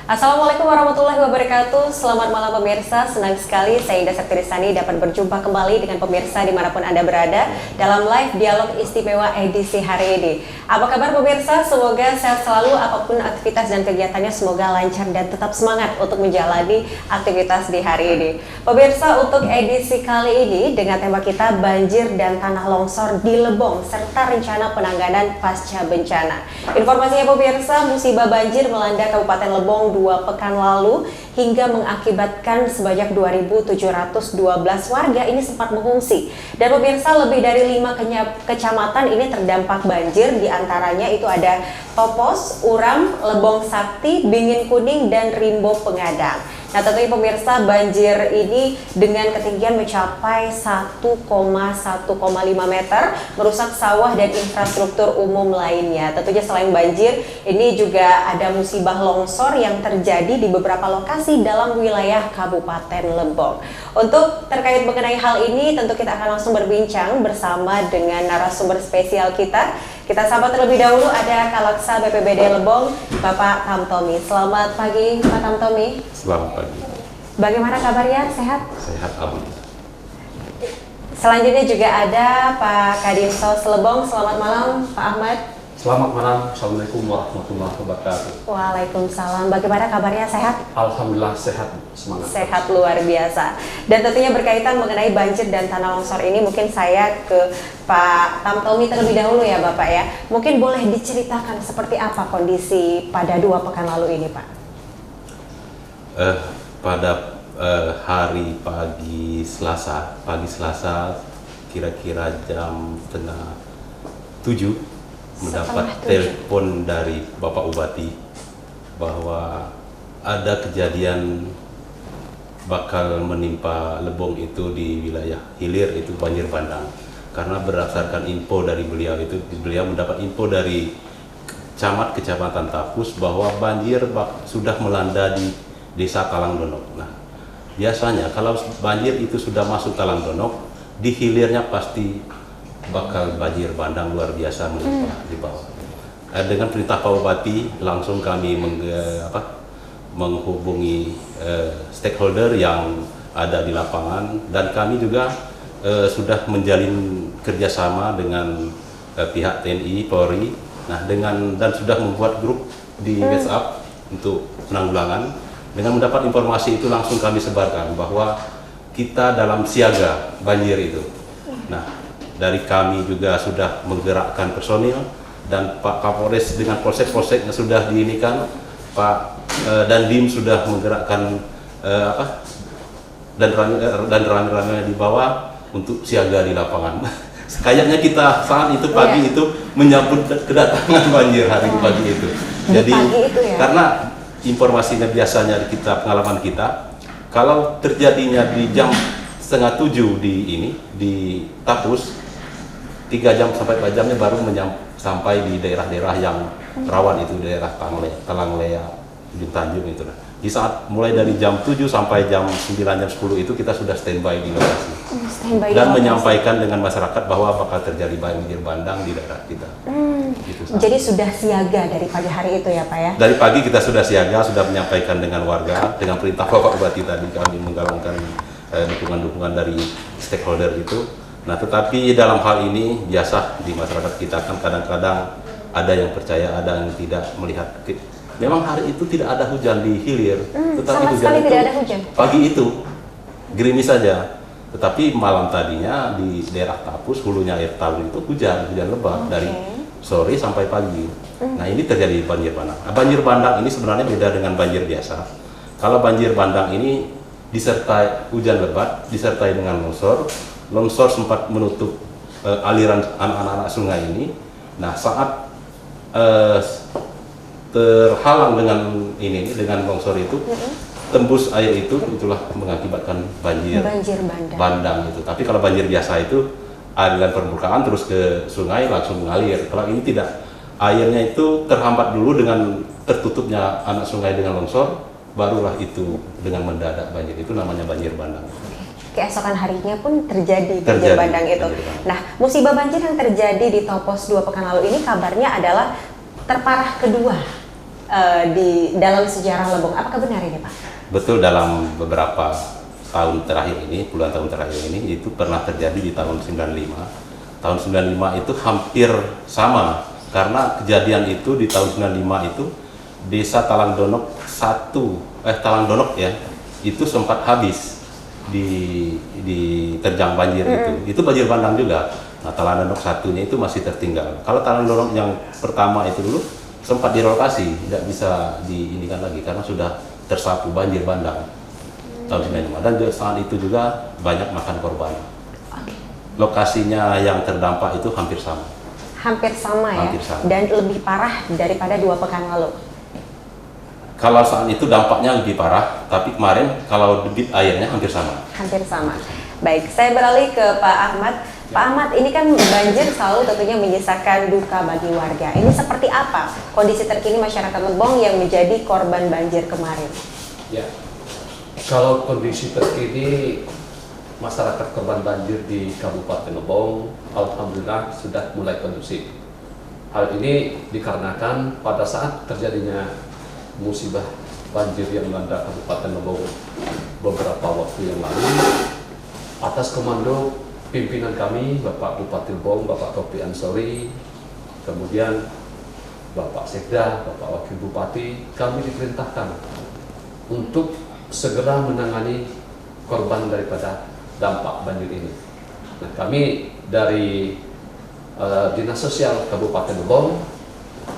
Assalamualaikum warahmatullahi wabarakatuh. Selamat malam pemirsa. Senang sekali saya Indah Septirisani dapat berjumpa kembali dengan pemirsa dimanapun Anda berada dalam live dialog istimewa edisi hari ini. Apa kabar pemirsa? Semoga sehat selalu apapun aktivitas dan kegiatannya, semoga lancar dan tetap semangat untuk menjalani aktivitas di hari ini. Pemirsa, untuk edisi kali ini dengan tema kita banjir dan tanah longsor di Lebong serta rencana penanganan pasca bencana. Informasinya pemirsa, musibah banjir melanda Kabupaten Lebong 2 pekan lalu hingga mengakibatkan sebanyak 2.712 warga ini sempat mengungsi. Dan pemirsa, lebih dari 5 kecamatan ini terdampak banjir, diantaranya itu ada Topos, Uram, Lebong Sakti, Bingin Kuning, dan Rimbo Pengadang. Nah tentunya pemirsa, banjir ini dengan ketinggian mencapai 1,5 meter merusak sawah dan infrastruktur umum lainnya. Tentunya selain banjir, ini juga ada musibah longsor yang terjadi di beberapa lokasi dalam wilayah Kabupaten Lebong. Untuk terkait mengenai hal ini, tentu kita akan langsung berbincang bersama dengan narasumber spesial kita. Kita sapa terlebih dahulu ada Kalaksa BPBD Lebong, Bapak Tamtomi. Selamat pagi, Pak Tamtomi. Selamat pagi. Bagaimana kabarnya? Sehat? Sehat, alhamdulillah. Selanjutnya juga ada Pak Kadinsos Lebong. Selamat malam, Pak Ahmad. Selamat malam. Assalamualaikum warahmatullahi wabarakatuh. Waalaikumsalam. Bagaimana kabarnya? Sehat? Alhamdulillah sehat. Semangat. Sehat luar biasa. Dan tentunya berkaitan mengenai banjir dan tanah longsor ini, mungkin saya ke Pak Tamtomi terlebih dahulu ya Bapak ya. Mungkin boleh diceritakan seperti apa kondisi pada 2 pekan lalu ini Pak? Pada hari pagi Selasa kira-kira jam setengah 7 mendapat telepon dari Bapak Bupati bahwa ada kejadian bakal menimpa Lebong itu di wilayah hilir itu banjir bandang. Karena berdasarkan info dari beliau mendapat info dari kecamatan Tapus bahwa banjir sudah melanda di desa Talanglonok. Nah, biasanya kalau banjir itu sudah masuk Talanglonok, di hilirnya pasti bakal banjir bandang luar biasa menimpa di bawah. Dengan perintah Pak Bupati, langsung kami menghubungi stakeholder yang ada di lapangan, dan kami juga sudah menjalin kerjasama dengan pihak TNI, Polri. Nah, dan sudah membuat grup di WhatsApp untuk penanggulangan. Dengan mendapat informasi itu langsung kami sebarkan bahwa kita dalam siaga banjir itu. Nah, dari kami juga sudah menggerakkan personil, dan Pak Kapolres dengan polsek-polseknya sudah diinikan, Pak Dandim sudah menggerakkan dan rame-rame di bawah untuk siaga di lapangan. Kayaknya kita saat itu pagi itu menyambut kedatangan banjir hari pagi itu. Jadi karena informasinya biasanya pengalaman kita, kalau terjadinya di jam setengah 7 di Tapus, 3 jam sampai 4 jamnya baru sampai di daerah-daerah yang rawan itu, daerah Talanglea, Ujung Tanjung itu. Di saat mulai dari jam 7 sampai jam 9, jam 10 itu kita sudah standby di lokasi. Dan menyampaikan dengan masyarakat bahwa bakal terjadi banjir bandang di daerah kita. Jadi sudah siaga dari pagi hari itu ya Pak ya? Dari pagi kita sudah siaga, sudah menyampaikan dengan warga, dengan perintah Bapak Bupati tadi kami menggalangkan dukungan-dukungan dari stakeholder itu. Nah, tetapi dalam hal ini biasa di masyarakat kita kan kadang-kadang ada yang percaya, ada yang tidak melihat. Memang hari itu tidak ada hujan di hilir, tetapi hujan itu tidak ada hujan. Pagi itu gerimis saja. Tetapi malam tadinya di daerah Tapus, hulunya air Talu itu hujan lebat dari sore sampai pagi. Nah, ini terjadi banjir bandang. Nah, banjir bandang ini sebenarnya beda dengan banjir biasa. Kalau banjir bandang ini disertai hujan lebat, disertai dengan longsor. Longsor sempat menutup aliran anak-anak sungai ini. Nah, saat terhalang dengan longsor itu, tembus air itulah mengakibatkan banjir bandang itu. Tapi kalau banjir biasa itu aliran permukaan terus ke sungai langsung mengalir. Kalau ini tidak, airnya itu terhambat dulu dengan tertutupnya anak sungai dengan longsor, barulah itu dengan mendadak banjir. Itu namanya banjir bandang. Keesokan harinya pun terjadi banjir bandang itu. Nah, musibah banjir yang terjadi di Topos 2 pekan lalu ini kabarnya adalah terparah kedua di dalam sejarah Lebong. Apakah benar ini Pak? Betul, dalam beberapa tahun terakhir ini, puluhan tahun terakhir ini, itu pernah terjadi di tahun 95. Tahun 95 itu hampir sama, karena kejadian itu di tahun 95 itu Desa Talangdonok Talangdonok ya, itu sempat habis diterjang banjir itu banjir bandang juga. Nah, Talangdonok satunya itu masih tertinggal. Kalau Talangdonok yang pertama itu dulu sempat direlokasi, tidak bisa diinikan lagi karena sudah tersapu banjir bandang tahun 95, dan saat itu juga banyak makan korban. Lokasinya yang terdampak itu hampir sama. Hampir sama ya? Hampir sama. Dan lebih parah daripada 2 pekan lalu? Kalau saat itu dampaknya lebih parah, tapi kemarin kalau debit airnya hampir sama. Hampir sama. Baik, saya beralih ke Pak Ahmad. Pak Ahmad, ini kan banjir selalu tentunya menyisakan duka bagi warga. Ini seperti apa kondisi terkini masyarakat Lebong yang menjadi korban banjir kemarin? Ya, kalau kondisi terkini masyarakat korban banjir di Kabupaten Lebong, alhamdulillah sudah mulai kondusif. Hal ini dikarenakan pada saat terjadinya musibah banjir yang melanda Kabupaten Lebong beberapa waktu yang lalu, atas komando pimpinan kami, Bapak Bupati Lebong, Bapak Topi Ansori, kemudian Bapak Sekda, Bapak Wakil Bupati, kami diperintahkan untuk segera menangani korban daripada dampak banjir ini. Nah, kami dari Dinas Sosial Kabupaten Lebong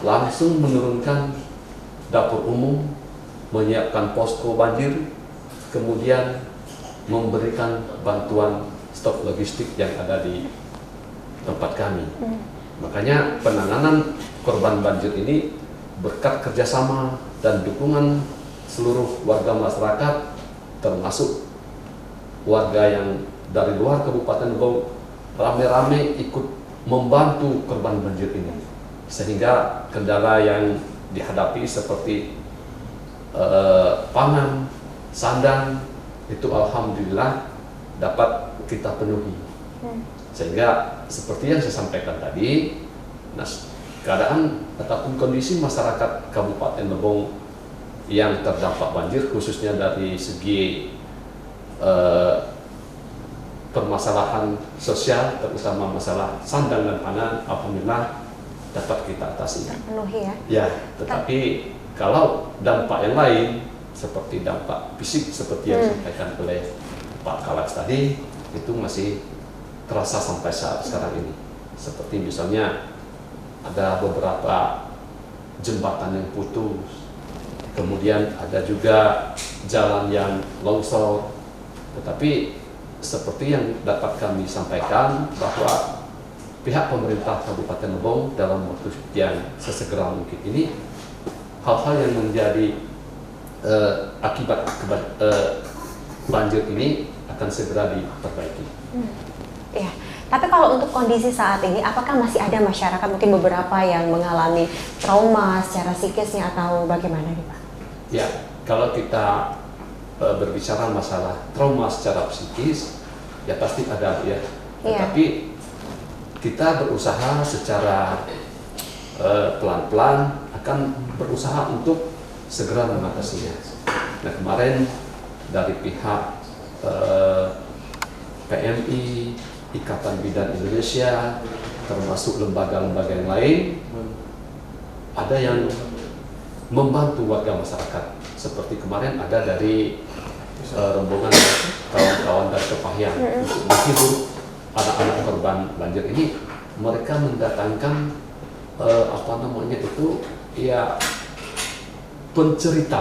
langsung menurunkan dapur umum, menyiapkan posko banjir, kemudian memberikan bantuan stok logistik yang ada di tempat kami. Makanya penanganan korban banjir ini berkat kerjasama dan dukungan seluruh warga masyarakat, termasuk warga yang dari luar Kabupaten Lebong, rame-rame ikut membantu korban banjir ini, sehingga kendala yang dihadapi seperti pangan, sandang, itu alhamdulillah dapat kita penuhi. Sehingga seperti yang saya sampaikan tadi, keadaan ataupun kondisi masyarakat Kabupaten Lebong yang terdampak banjir, khususnya dari segi permasalahan sosial, terutama masalah sandang dan pangan, alhamdulillah dapat kita atasi. Penuhi ya? Ya, tetapi kalau dampak yang lain seperti dampak fisik seperti yang disampaikan oleh Pak Kalax tadi, itu masih terasa sampai saat sekarang ini. Seperti misalnya ada beberapa jembatan yang putus, kemudian ada juga jalan yang longsor. Tetapi seperti yang dapat kami sampaikan bahwa pihak pemerintah Kabupaten Lebong dalam waktu yang sesegera mungkin ini, hal-hal yang menjadi akibat banjir ini akan segera diperbaiki. Ya, tapi kalau untuk kondisi saat ini, apakah masih ada masyarakat mungkin beberapa yang mengalami trauma secara psikisnya atau bagaimana nih Pak? Ya, kalau kita berbicara masalah trauma secara psikis, ya pasti ada ya. Tetapi kita berusaha secara pelan-pelan akan berusaha untuk segera mengatasinya. Nah, kemarin dari pihak PMI, Ikatan Bidan Indonesia, termasuk lembaga-lembaga yang lain, ada yang membantu warga masyarakat. Seperti kemarin ada dari rombongan kawan-kawan dari Kepahyang untuk menghibur anak-anak korban banjir ini. Mereka mendatangkan pencerita,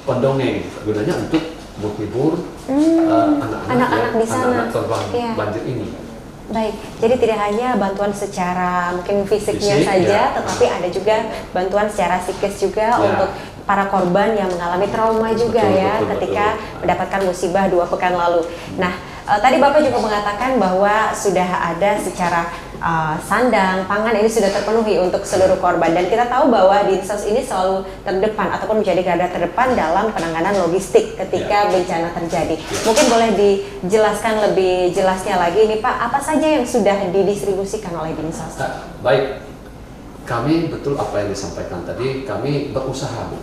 pendongeng gunanya untuk menghibur anak-anak di sana, anak-anak korban banjir ini. Baik, jadi tidak hanya bantuan secara mungkin fisiknya saja, tetapi ada juga bantuan secara psikis juga untuk para korban yang mengalami trauma juga ketika mendapatkan musibah 2 pekan lalu. Nah, tadi Bapak juga mengatakan bahwa sudah ada secara sandang, pangan ini sudah terpenuhi untuk seluruh korban, dan kita tahu bahwa Dinsos ini selalu terdepan ataupun menjadi garda terdepan dalam penanganan logistik ketika bencana terjadi. Mungkin boleh dijelaskan lebih jelasnya lagi nih Pak, apa saja yang sudah didistribusikan oleh Dinsos? Baik, kami betul apa yang disampaikan tadi, kami berusaha Bu,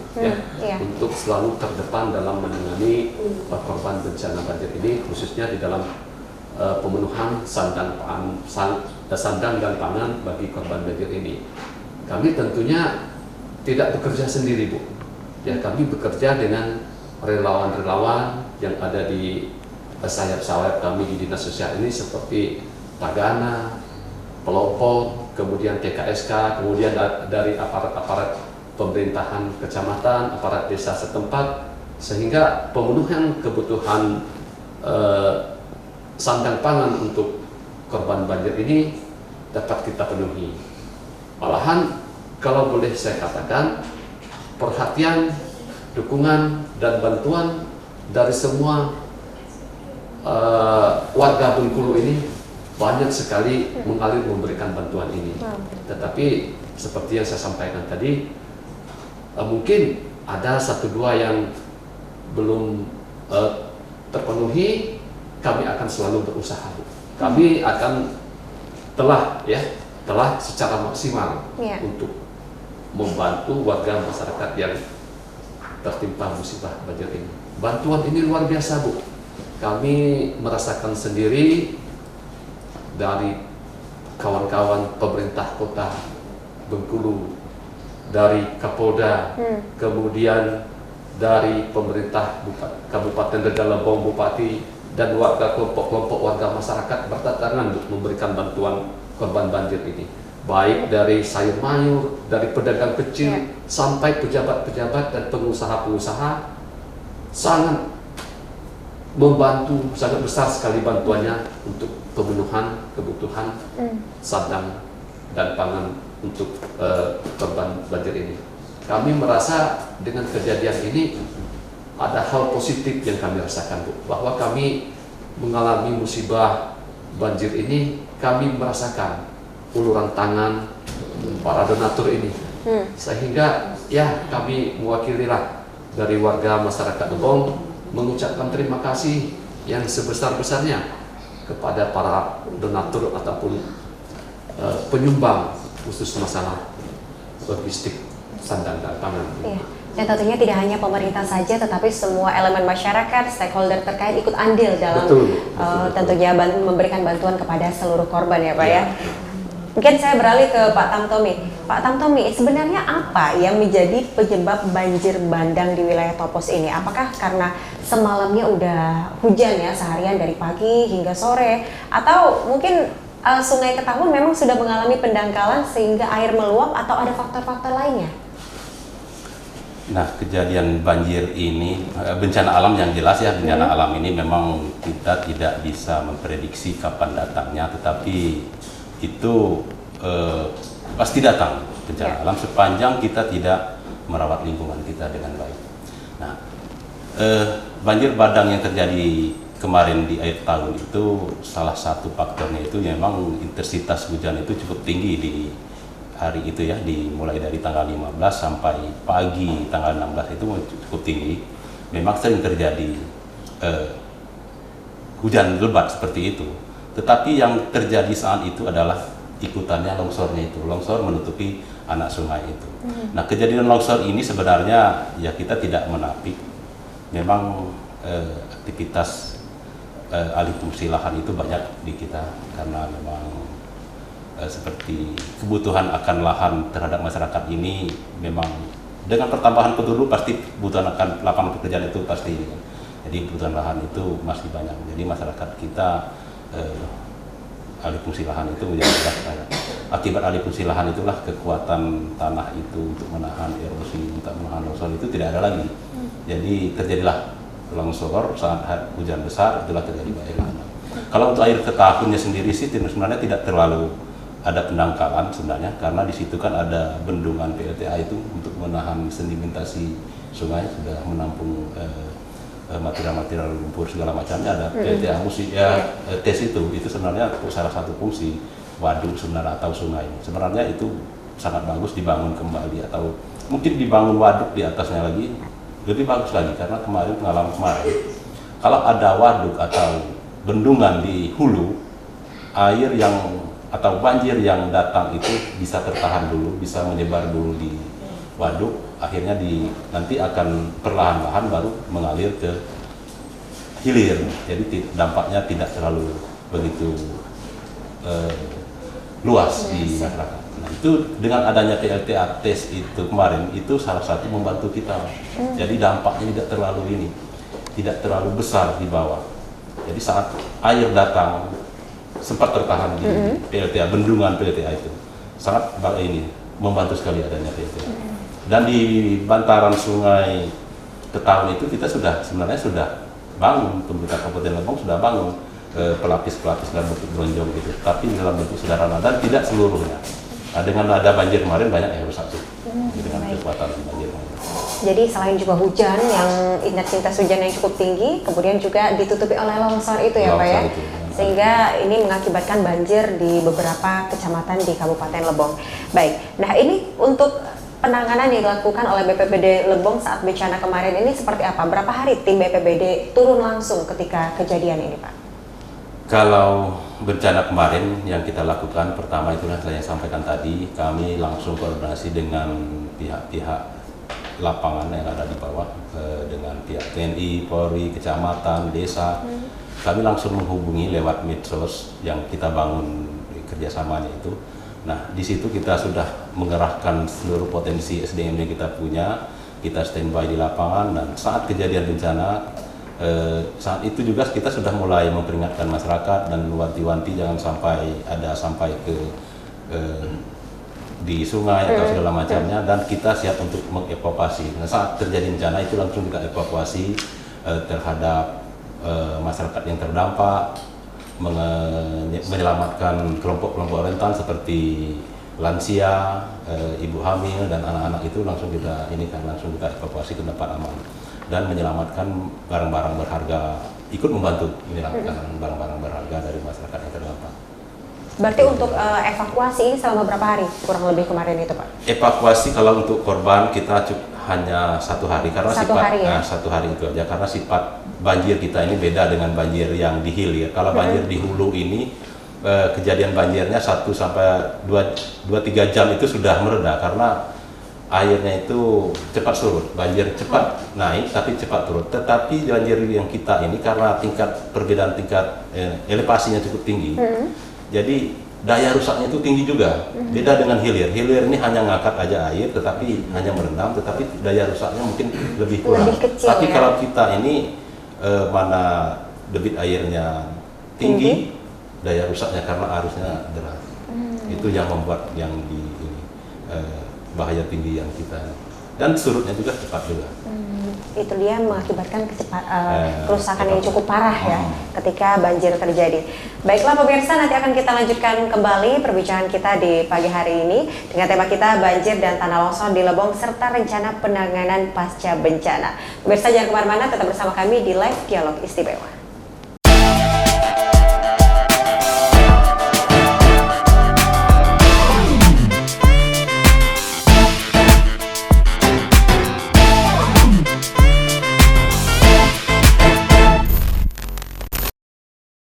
iya. untuk selalu terdepan dalam menangani korban bencana banjir ini, khususnya di dalam pemenuhan sandang dan pangan bagi korban banjir ini. Kami tentunya tidak bekerja sendiri Bu, ya kami bekerja dengan relawan-relawan yang ada di sayap-sayap kami di Dinas Sosial ini seperti Tagana, Pelopor, kemudian TKSK, kemudian dari aparat-aparat pemerintahan kecamatan, aparat desa setempat, sehingga pemenuhan kebutuhan sandang pangan untuk korban banjir ini dapat kita penuhi. Malahan kalau boleh saya katakan, perhatian, dukungan, dan bantuan dari semua warga Bengkulu ini banyak sekali mengalir memberikan bantuan ini. Tetapi seperti yang saya sampaikan tadi, mungkin ada satu dua yang belum terpenuhi. Kami akan selalu berusaha. Kami akan telah secara maksimal untuk membantu warga masyarakat yang tertimpa musibah banjir ini. Bantuan ini luar biasa Bu. Kami merasakan sendiri dari kawan-kawan pemerintah kota Bengkulu, dari Kapolda, kemudian dari pemerintah Kabupaten Rejang Bupati, dan warga kelompok-kelompok warga masyarakat berdatangan untuk memberikan bantuan korban banjir ini. Baik dari sayur mayur, dari pedagang kecil, sampai pejabat-pejabat dan pengusaha-pengusaha sangat membantu, sangat besar sekali bantuannya untuk pemenuhan kebutuhan sandang dan pangan untuk korban banjir ini. Kami merasa dengan kejadian ini ada hal positif yang kami rasakan Bu, bahwa kami mengalami musibah banjir ini, kami merasakan uluran tangan para donatur ini, sehingga ya kami mewakililah dari warga masyarakat Lebong mengucapkan terima kasih yang sebesar-besarnya kepada para donatur ataupun penyumbang khusus masalah logistik sandang dan pangan. Iya. Dan tentunya tidak hanya pemerintah saja, tetapi semua elemen masyarakat, stakeholder terkait ikut andil dalam tentunya memberikan bantuan kepada seluruh korban ya Pak ya. Mungkin saya beralih ke Pak Tamtomi. Pak Tamtomi, sebenarnya apa yang menjadi penyebab banjir bandang di wilayah Topos ini? Apakah karena semalamnya udah hujan ya seharian dari pagi hingga sore, atau mungkin Sungai Ketahun memang sudah mengalami pendangkalan sehingga air meluap, atau ada faktor-faktor lainnya? Nah, kejadian banjir ini, bencana alam yang jelas ya, bencana alam ini memang kita tidak bisa memprediksi kapan datangnya, tetapi itu pasti datang bencana alam sepanjang kita tidak merawat lingkungan kita dengan baik. Nah, banjir bandang yang terjadi kemarin di akhir tahun itu salah satu faktornya itu memang intensitas hujan itu cukup tinggi di hari itu ya, dimulai dari tanggal 15 sampai pagi tanggal 16 itu cukup tinggi. Memang sering terjadi hujan lebat seperti itu. Tetapi yang terjadi saat itu adalah ikutannya longsornya itu. Longsor menutupi anak sungai itu. Nah, kejadian longsor ini sebenarnya ya kita tidak menapik. Memang aktivitas alih fungsi lahan itu banyak di kita karena memang seperti kebutuhan akan lahan terhadap masyarakat ini memang dengan pertambahan penduduk pasti kebutuhan akan lapangan pekerjaan itu pasti. Jadi kebutuhan lahan itu masih banyak. Jadi masyarakat kita alih fungsi lahan itu menjadi akibat alih fungsi lahan itulah kekuatan tanah itu untuk menahan erosi, untuk menahan longsor itu tidak ada lagi. Jadi terjadilah longsor saat hujan besar, itulah terjadi banjir lahar. Kalau untuk air Ketahunnya sendiri sih sebenarnya tidak terlalu ada pendangkalan sebenarnya, karena di situ kan ada bendungan PLTA itu untuk menahan sedimentasi sungai, sudah menampung material-material lumpur segala macamnya, ada PLTA musi ya, tes itu sebenarnya salah satu fungsi waduk sebenarnya atau sungai. Sebenarnya itu sangat bagus dibangun kembali atau mungkin dibangun waduk di atasnya lagi lebih bagus lagi, karena pengalaman kemarin kalau ada waduk atau bendungan di hulu, air yang atau banjir yang datang itu bisa tertahan dulu, bisa menyebar dulu di waduk, akhirnya nanti akan perlahan-lahan baru mengalir ke hilir. Jadi dampaknya tidak terlalu begitu luas di masyarakat. Nah, itu dengan adanya PLTA tes itu kemarin, itu salah satu membantu kita. Jadi dampaknya tidak terlalu besar di bawah. Jadi saat air datang sempat tertahan di PLTA, bendungan PLTA itu sangat membantu sekali adanya PLTA. Dan di bantaran sungai Ketahun itu kita sebenarnya sudah bangun, pemerintah Kabupaten Lebong sudah bangun pelapis-pelapis dalam bentuk bronjong gitu, tapi dalam bentuk sederhana dan tidak seluruhnya. Nah, dengan ada banjir kemarin banyak yang rusak tuh dengan kekuatan banjir. Jadi selain juga hujan yang intensitas hujan yang cukup tinggi, kemudian juga ditutupi oleh longsor itu ya Pak ya, sehingga ini mengakibatkan banjir di beberapa kecamatan di Kabupaten Lebong. Baik, nah ini untuk penanganan yang dilakukan oleh BPBD Lebong saat bencana kemarin ini seperti apa? Berapa hari tim BPBD turun langsung ketika kejadian ini Pak? Kalau bencana kemarin yang kita lakukan, pertama itulah saya sampaikan tadi, kami langsung koordinasi dengan pihak-pihak lapangan yang ada di bawah, dengan pihak TNI, Polri, kecamatan, desa. Kami langsung menghubungi lewat medsos yang kita bangun kerjasamanya itu. Nah, di situ kita sudah mengerahkan seluruh potensi SDM yang kita punya, kita standby di lapangan, dan saat kejadian bencana, saat itu juga kita sudah mulai memperingatkan masyarakat dan wanti-wanti jangan sampai ke di sungai atau segala macamnya, dan kita siap untuk mengevakuasi. Nah, saat terjadi bencana itu langsung kita evakuasi terhadap masyarakat yang terdampak, menyelamatkan kelompok-kelompok rentan seperti lansia, ibu hamil dan anak-anak itu langsung kita evakuasi ke tempat aman dan menyelamatkan barang-barang berharga, ikut membantu menyelamatkan barang-barang berharga dari masyarakat yang terdampak. Berarti untuk evakuasi ini selama berapa hari kurang lebih kemarin itu Pak? Evakuasi kalau untuk korban kita hanya 1 hari karena satu hari itu aja, karena sifat banjir kita ini beda dengan banjir yang di hilir. Kalau banjir di hulu ini kejadian banjirnya 1 sampai 2-3 jam itu sudah mereda karena airnya itu cepat surut, banjir cepat naik tapi cepat turun. Tetapi banjir yang kita ini karena perbedaan tingkat elevasinya cukup tinggi, jadi daya rusaknya itu tinggi juga. Beda dengan hilir. Hilir ini hanya ngangkat aja air, tetapi hanya merendam, tetapi daya rusaknya mungkin lebih kurang. Lebih kecil, tapi ya? kalau kita ini mana debit airnya tinggi, daya rusaknya karena arusnya deras. Itu yang membuat yang bahaya tinggi yang kita, dan surutnya juga cepat juga. Itu dia mengakibatkan kerusakan yang cukup parah ya ketika banjir terjadi. Baiklah pemirsa, nanti akan kita lanjutkan kembali perbincangan kita di pagi hari ini dengan tema kita banjir dan tanah longsor di Lebong serta rencana penanganan pasca bencana. Pemirsa jangan kemana-mana, tetap bersama kami di Live Dialog Istimewa.